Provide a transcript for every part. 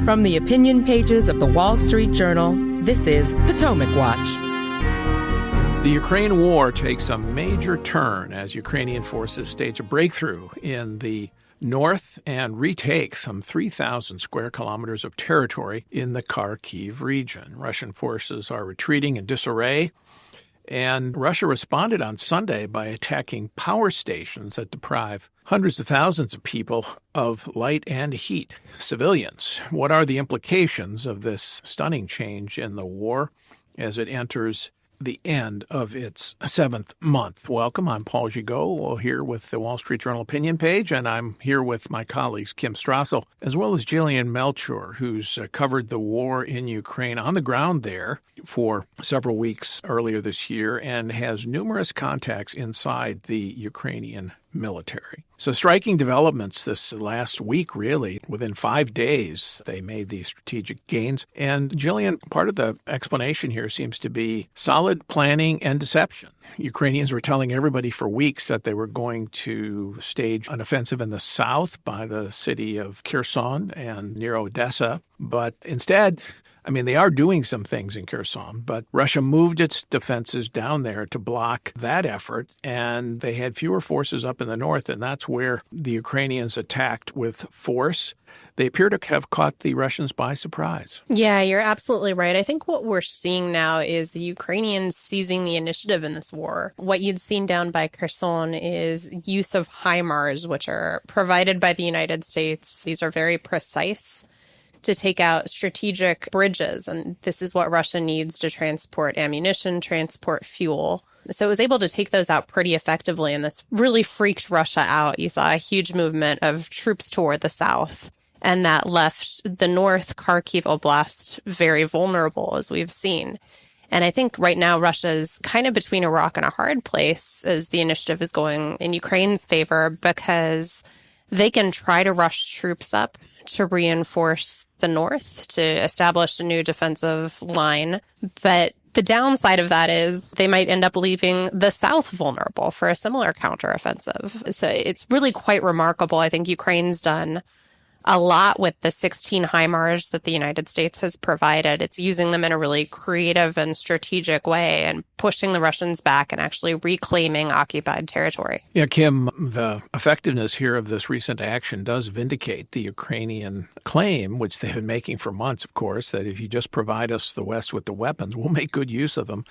From the opinion pages of the Wall Street Journal, this is Potomac Watch. The Ukraine war takes a major turn as Ukrainian forces stage a breakthrough in the north and retake some 3,000 square kilometers of territory in the Kharkiv region. Russian forces are retreating in disarray, and Russia responded on Sunday by attacking power stations that deprive hundreds of thousands of people of light and heat, civilians. What are the implications of this stunning change in the war as it enters the end of its 7th month? Welcome. I'm Paul Gigot, here with the Wall Street Journal opinion page, and I'm here with my colleagues Kim Strassel, as well as Jillian Melchior, who's covered the war in Ukraine on the ground there for several weeks earlier this year and has numerous contacts inside the Ukrainian military. So striking developments this last week, really. Within 5 days, they made these strategic gains. And Jillian, part of the explanation here seems to be solid planning and deception. Ukrainians were telling everybody for weeks that they were going to stage an offensive in the south by the city of Kherson and near Odessa. But instead, they are doing some things in Kherson, but Russia moved its defenses down there to block that effort, and they had fewer forces up in the north, and that's where the Ukrainians attacked with force. They appear to have caught the Russians by surprise. Yeah, you're absolutely right. I think what we're seeing now is the Ukrainians seizing the initiative in this war. What you'd seen down by Kherson is use of HIMARS, which are provided by the United States. These are very precise to take out strategic bridges. And this is what Russia needs to transport ammunition, transport fuel. So it was able to take those out pretty effectively. And this really freaked Russia out. You saw a huge movement of troops toward the south. And that left the North Kharkiv Oblast very vulnerable, as we've seen. And I think right now Russia's kind of between a rock and a hard place as the initiative is going in Ukraine's favor, because they can try to rush troops up to reinforce the north, to establish a new defensive line. But the downside of that is they might end up leaving the south vulnerable for a similar counteroffensive. So it's really quite remarkable. I think Ukraine's done a lot with the 16 HIMARS that the United States has provided. It's using them in a really creative and strategic way and pushing the Russians back and actually reclaiming occupied territory. Yeah, Kim, the effectiveness here of this recent action does vindicate the Ukrainian claim, which they've been making for months, of course, that if you just provide us, the West, with the weapons, we'll make good use of them,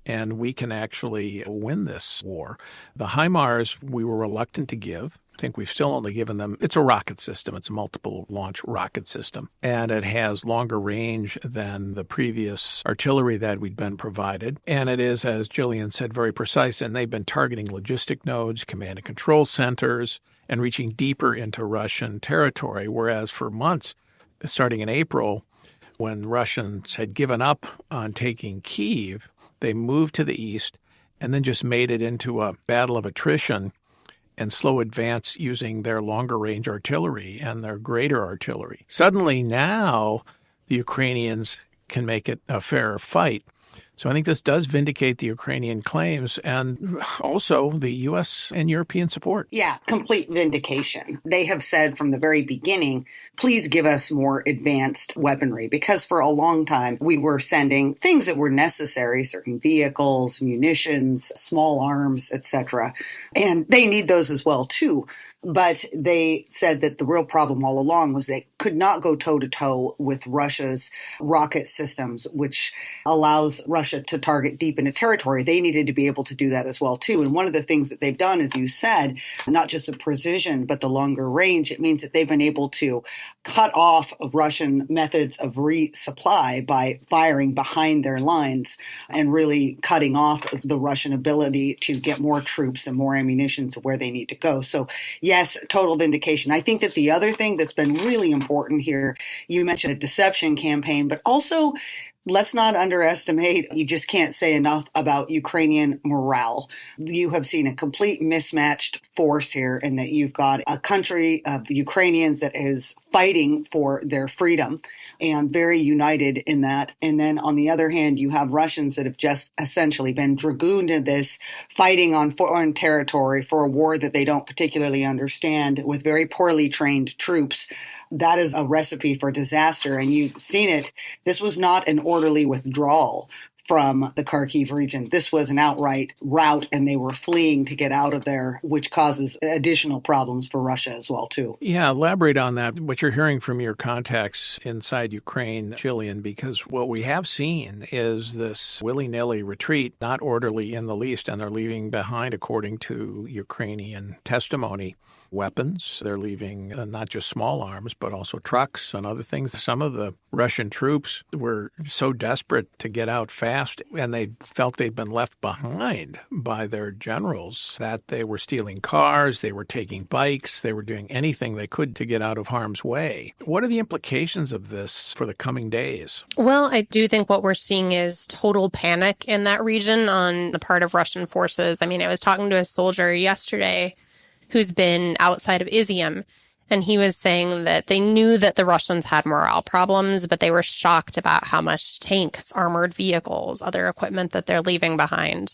and we can actually win this war. The HIMARS we were reluctant to give. I think we've still only given them, it's a rocket system. It's a multiple launch rocket system, and it has longer range than the previous artillery that we'd been provided. And it is, as Jillian said, very precise, and they've been targeting logistic nodes, command and control centers, and reaching deeper into Russian territory. Whereas for months, starting in April, when Russians had given up on taking Kyiv, they moved to the east and then just made it into a battle of attrition and slow advance using their longer-range artillery and their greater artillery. Suddenly now the Ukrainians can make it a fair fight. So I think this does vindicate the Ukrainian claims and also the U.S. and European support. Yeah, complete vindication. They have said from the very beginning, please give us more advanced weaponry, because for a long time we were sending things that were necessary, certain vehicles, munitions, small arms, etc. And they need those as well, too. But they said that the real problem all along was they could not go toe-to-toe with Russia's rocket systems, which allows Russia to target deep into territory. They needed to be able to do that as well, too. And one of the things that they've done, as you said, not just the precision, but the longer range, it means that they've been able to cut off of Russian methods of resupply by firing behind their lines and really cutting off the Russian ability to get more troops and more ammunition to where they need to go. So, yes, total vindication. I think that the other thing that's been really important here, you mentioned a deception campaign, but also let's not underestimate, you just can't say enough about Ukrainian morale. You have seen a complete mismatched force here in that you've got a country of Ukrainians that is fighting for their freedom and very united in that. And then on the other hand, you have Russians that have just essentially been dragooned into this, fighting on foreign territory for a war that they don't particularly understand, with very poorly trained troops. That is a recipe for disaster. And you've seen it. This was not an orderly withdrawal from the Kharkiv region. This was an outright rout, and they were fleeing to get out of there, which causes additional problems for Russia as well, too. Yeah, elaborate on that, what you're hearing from your contacts inside Ukraine, Jillian, because what we have seen is this willy-nilly retreat, not orderly in the least, and they're leaving behind, according to Ukrainian testimony, weapons. They're leaving not just small arms, but also trucks and other things. Some of the Russian troops were so desperate to get out fast, and they felt they'd been left behind by their generals, that they were stealing cars, they were taking bikes, they were doing anything they could to get out of harm's way. What are the implications of this for the coming days? Well, I do think what we're seeing is total panic in that region on the part of Russian forces. I mean, I was talking to a soldier yesterday who's been outside of Izium, and he was saying that they knew that the Russians had morale problems, but they were shocked about how much tanks, armored vehicles, other equipment that they're leaving behind.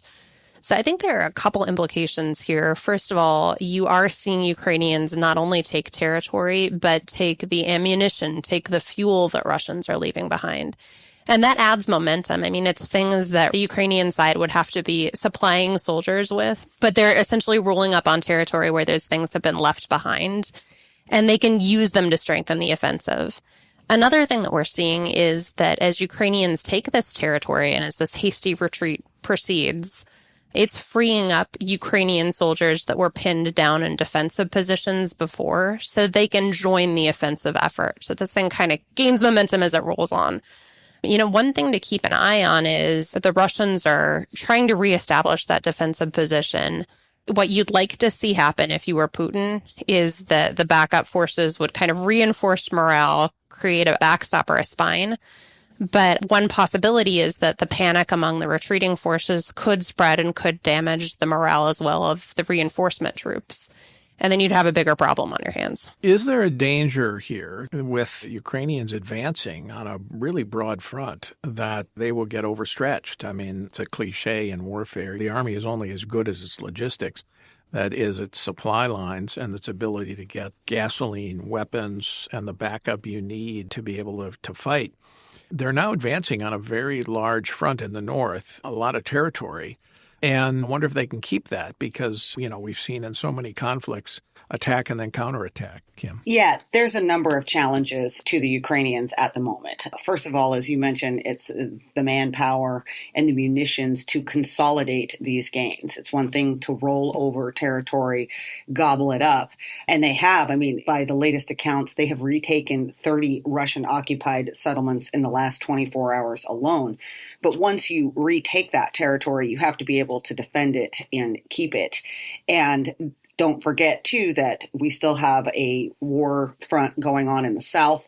So I think there are a couple implications here. First of all, you are seeing Ukrainians not only take territory, but take the ammunition, take the fuel that Russians are leaving behind. And that adds momentum. I mean, it's things that the Ukrainian side would have to be supplying soldiers with, but they're essentially rolling up on territory where those things have been left behind, and they can use them to strengthen the offensive. Another thing that we're seeing is that as Ukrainians take this territory and as this hasty retreat proceeds, it's freeing up Ukrainian soldiers that were pinned down in defensive positions before, so they can join the offensive effort. So this thing kind of gains momentum as it rolls on. You know, one thing to keep an eye on is that the Russians are trying to reestablish that defensive position. What you'd like to see happen if you were Putin is that the backup forces would kind of reinforce morale, create a backstop or a spine. But one possibility is that the panic among the retreating forces could spread and could damage the morale as well of the reinforcement troops. And then you'd have a bigger problem on your hands. Is there a danger here with Ukrainians advancing on a really broad front that they will get overstretched? I mean, it's a cliche in warfare. The army is only as good as its logistics, that is, its supply lines and its ability to get gasoline, weapons, and the backup you need to be able to fight. They're now advancing on a very large front in the north, a lot of territory. And I wonder if they can keep that because, you know, we've seen in so many conflicts attack and then counterattack, Kim. Yeah, there's a number of challenges to the Ukrainians at the moment. First of all, as you mentioned, it's the manpower and the munitions to consolidate these gains. It's one thing to roll over territory, gobble it up. And they have, I mean, by the latest accounts, they have retaken 30 Russian-occupied settlements in the last 24 hours alone. But once you retake that territory, you have to be able to defend it and keep it. And don't forget, too, that we still have a war front going on in the south.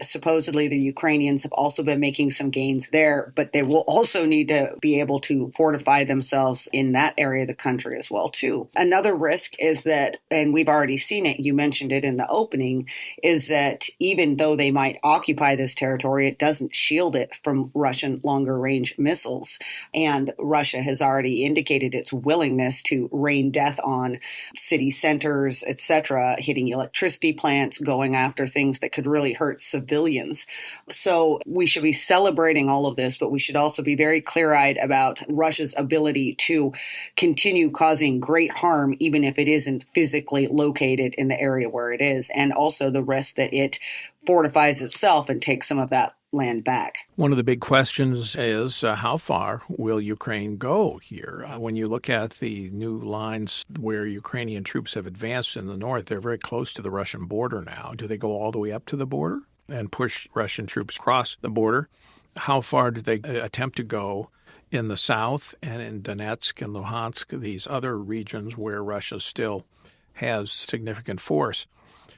Supposedly, the Ukrainians have also been making some gains there, but they will also need to be able to fortify themselves in that area of the country as well, too. Another risk is that, and we've already seen it, you mentioned it in the opening, is that even though they might occupy this territory, it doesn't shield it from Russian longer-range missiles. And Russia has already indicated its willingness to rain death on city centers, etc., hitting electricity plants, going after things that could really hurt civilians. So we should be celebrating all of this, but we should also be very clear-eyed about Russia's ability to continue causing great harm, even if it isn't physically located in the area where it is, and also the risk that it fortifies itself and takes some of that land back. One of the big questions is how far will Ukraine go here? When you look at the new lines where Ukrainian troops have advanced in the north, they're very close to the Russian border now. Do they go all the way up to the border and push Russian troops across the border? How far do they attempt to go in the south and in Donetsk and Luhansk, these other regions where Russia still has significant force?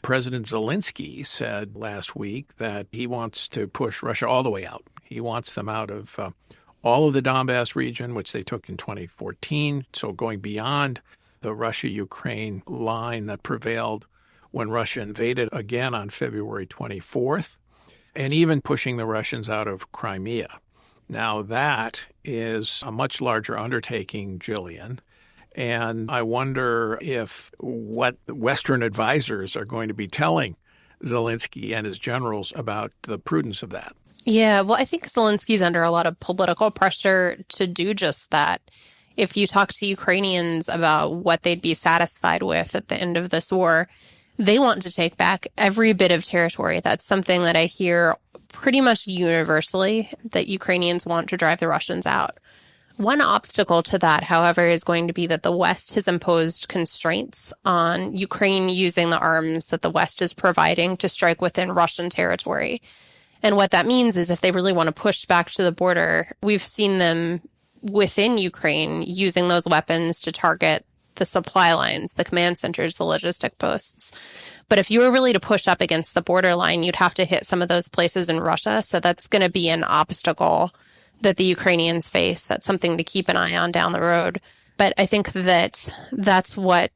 President Zelensky said last week that he wants to push Russia all the way out. He wants them out of all of the Donbass region, which they took in 2014. So going beyond the Russia-Ukraine line that prevailed when Russia invaded again on February 24th, and even pushing the Russians out of Crimea. Now, that is a much larger undertaking, Jillian, and I wonder if what Western advisors are going to be telling Zelensky and his generals about the prudence of that. Yeah, well, I think Zelensky's under a lot of political pressure to do just that. If you talk to Ukrainians about what they'd be satisfied with at the end of this war, they want to take back every bit of territory. That's something that I hear pretty much universally, that Ukrainians want to drive the Russians out. One obstacle to that, however, is going to be that the West has imposed constraints on Ukraine using the arms that the West is providing to strike within Russian territory. And what that means is if they really want to push back to the border, we've seen them within Ukraine using those weapons to target the supply lines, the command centers, the logistic posts. But if you were really to push up against the borderline, you'd have to hit some of those places in Russia. So that's going to be an obstacle that the Ukrainians face. That's something to keep an eye on down the road. But I think that that's what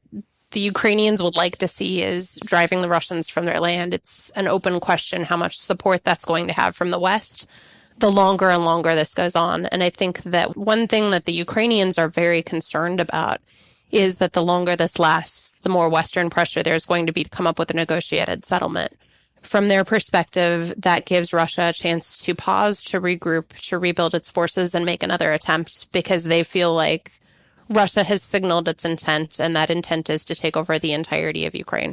the Ukrainians would like to see, is driving the Russians from their land. It's an open question how much support that's going to have from the West the longer and longer this goes on. And I think that one thing that the Ukrainians are very concerned about is that the longer this lasts, the more Western pressure there's going to be to come up with a negotiated settlement. From their perspective, that gives Russia a chance to pause, to regroup, to rebuild its forces and make another attempt, because they feel like Russia has signaled its intent, and that intent is to take over the entirety of Ukraine.